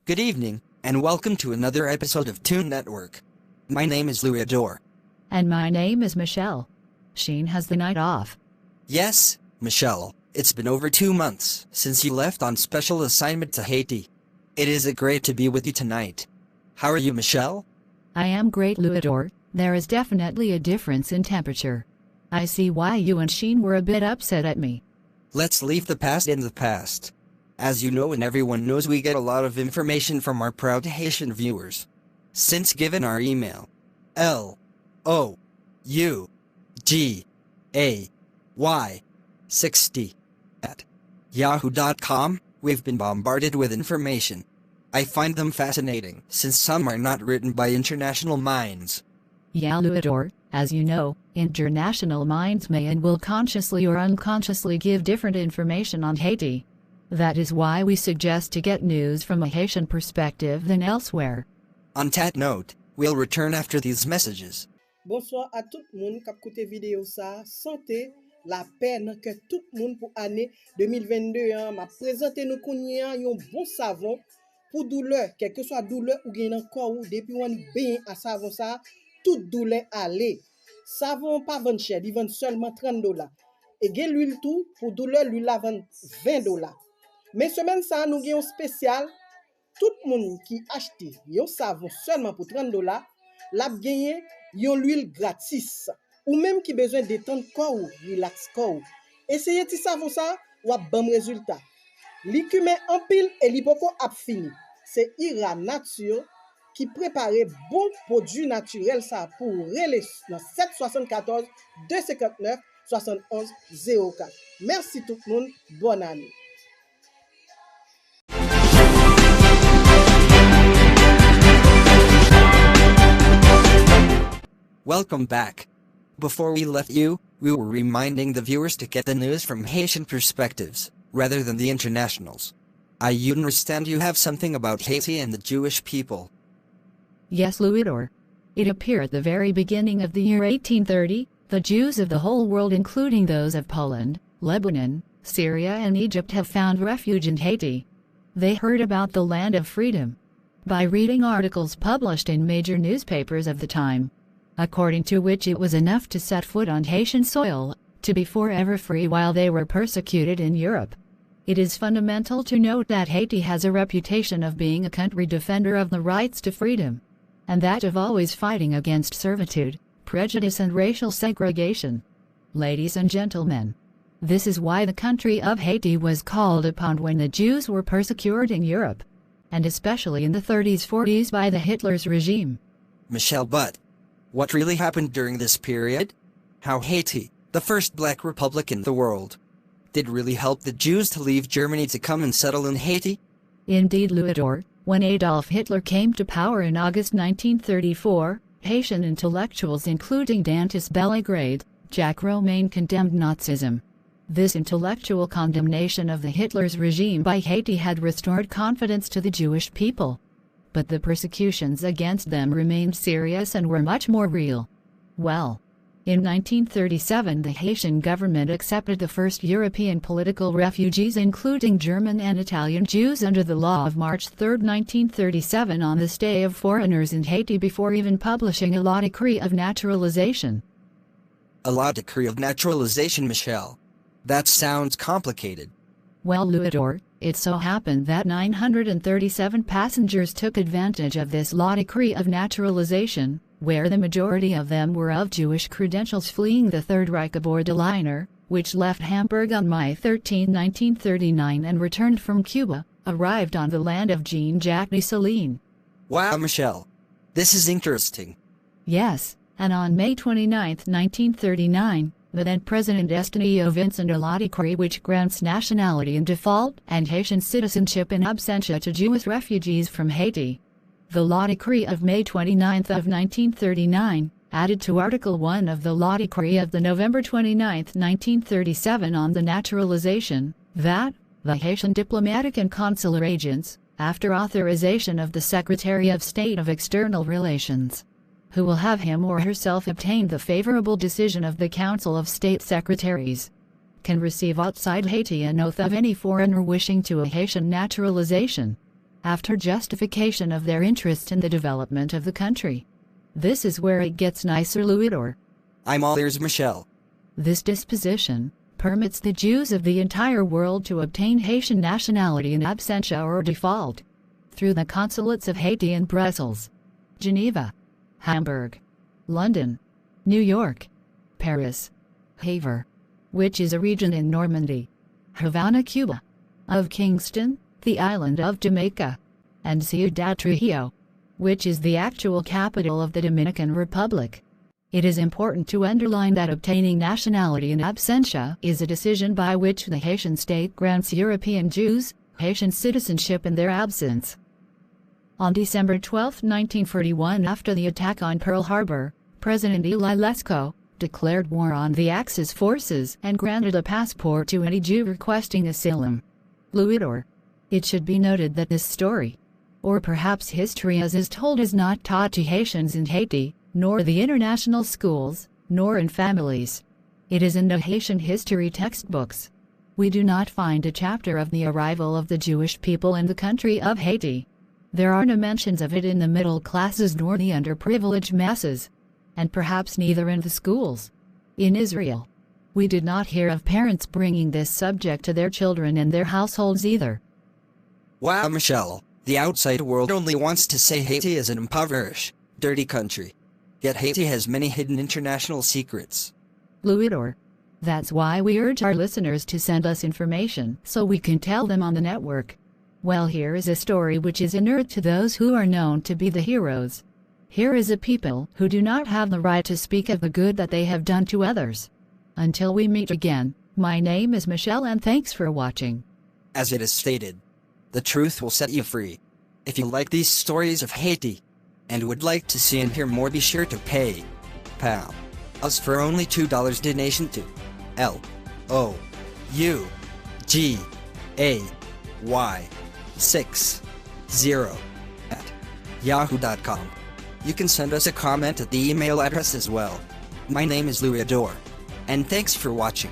Good evening, and welcome to another episode of Toon Network. My name is Louis. And my name is Michelle. Sheen has the night off. Yes, Michelle, it's been over 2 months since you left on special assignment to Haiti. It is great to be with you tonight. How are you, Michelle? I am great, Louis. There is definitely a difference in temperature. I see why you and Sheen were a bit upset at me. Let's leave the past in the past. As you know and everyone knows, we get a lot of information from our proud Haitian viewers. Since given our email, LOUGAY60 at yahoo.com, we've been bombarded with information. I find them fascinating, since some are not written by international minds. Yeah, Louis, as you know, international minds may and will consciously or unconsciously give different information on Haiti. That is why we suggest to get news from a Haitian perspective than elsewhere. On that note, we'll return after these messages. Bonsoir à tout le monde qui a écouté vidéo ça. Santé, la peine que tout le monde pour année 2022 m'a présenté nous connait un bon savon pour douleur, quelle que soit douleur ou gain encore ou depuis on bien à savon ça, toute douleur aller. Savon pas vendre cher, il vend seulement $30. Et gain l'huile tout pour douleur l'huile la vend $20. Mais semaine ça nous gain spécial. Tout le monde qui achète un savon seulement pour $30, l'a gagné yon l'huile gratis. Ou même qui besoin détendre corps ou relax corps. Essayez ti savon ça ou a bon résultat. L'écume en pile et l'hypoco a fini. C'est Ira Nature qui prépare bon produit naturel ça pour relais dans 774 259 71 04. Merci tout le monde, bonne année. Welcome back. Before we left you, we were reminding the viewers to get the news from Haitian perspectives, rather than the internationals. I understand you have something about Haiti and the Jewish people. Yes, Louis. It appeared at the very beginning of the year 1830, the Jews of the whole world, including those of Poland, Lebanon, Syria and Egypt, have found refuge in Haiti. They heard about the land of freedom by reading articles published in major newspapers of the time, according to which it was enough to set foot on Haitian soil to be forever free while they were persecuted in Europe. It is fundamental to note that Haiti has a reputation of being a country defender of the rights to freedom, and that of always fighting against servitude, prejudice and racial segregation. Ladies and gentlemen, this is why the country of Haiti was called upon when the Jews were persecuted in Europe, and especially in the 30s-40s by the Hitler's regime. Michelle, but what really happened during this period? How Haiti, the first black republic in the world, did really help the Jews to leave Germany to come and settle in Haiti? Indeed, Louis. When Adolf Hitler came to power in August 1934, Haitian intellectuals including Dantas Bellegrade, Jacques Romain condemned Nazism. This intellectual condemnation of the Hitler's regime by Haiti had restored confidence to the Jewish people. But the persecutions against them remained serious and were much more real. Well, in 1937 the Haitian government accepted the first European political refugees, including German and Italian Jews, under the law of March 3, 1937, on the stay of foreigners in Haiti before even publishing a law decree of naturalization. A law decree of naturalization, Michelle? That sounds complicated. Well, Louis, it so happened that 937 passengers took advantage of this law decree of naturalization, where the majority of them were of Jewish credentials, fleeing the Third Reich aboard a liner, which left Hamburg on May 13, 1939 and returned from Cuba, arrived on the land of Jean-Jacques Dessalines. Wow, Michelle. This is interesting. Yes, and on May 29, 1939, the then President Estenio Vincent a law decree which grants nationality in default and Haitian citizenship in absentia to Jewish refugees from Haiti. The law decree of May 29 of 1939 added to Article 1 of the law decree of the November 29, 1937 on the naturalization, that the Haitian diplomatic and consular agents, after authorization of the Secretary of State of External Relations, who will have him or herself obtained the favorable decision of the Council of State Secretaries, can receive outside Haiti an oath of any foreigner wishing to a Haitian naturalization. after justification of their interest in the development of the country. This is where it gets nicer, Louis. I'm all ears, Michelle. This disposition permits the Jews of the entire world to obtain Haitian nationality in absentia or default through the consulates of Haiti in Brussels, Geneva, Hamburg, London, New York, Paris, Havre, which is a region in Normandy, Havana, Cuba, of Kingston, the island of Jamaica, and Ciudad Trujillo, which is the actual capital of the Dominican Republic. It is important to underline that obtaining nationality in absentia is a decision by which the Haitian state grants European Jews Haitian citizenship in their absence. On December 12, 1941, after the attack on Pearl Harbor, President Elie Lescaut declared war on the Axis forces and granted a passport to any Jew requesting asylum. Louis. It should be noted that this story, or perhaps history as is told, is not taught to Haitians in Haiti, nor the international schools, nor in families. It is in the Haitian history textbooks. We do not find a chapter of the arrival of the Jewish people in the country of Haiti. There are no mentions of it in the middle classes nor the underprivileged masses, and perhaps neither in the schools. In Israel, we did not hear of parents bringing this subject to their children and their households either. Wow, Michelle, the outside world only wants to say Haiti is an impoverished, dirty country. Yet Haiti has many hidden international secrets. Louis. That's why we urge our listeners to send us information so we can tell them on the network. Well, here is a story which is inert to those who are known to be the heroes. Here is a people who do not have the right to speak of the good that they have done to others. Until we meet again, my name is Michelle and thanks for watching. As it is stated, the truth will set you free. If you like these stories of Haiti, and would like to see and hear more, be sure to pay PAL us for only $2 donation to LOUGAY60@yahoo.com. You can send us a comment at the email address as well. My name is Louis, and thanks for watching.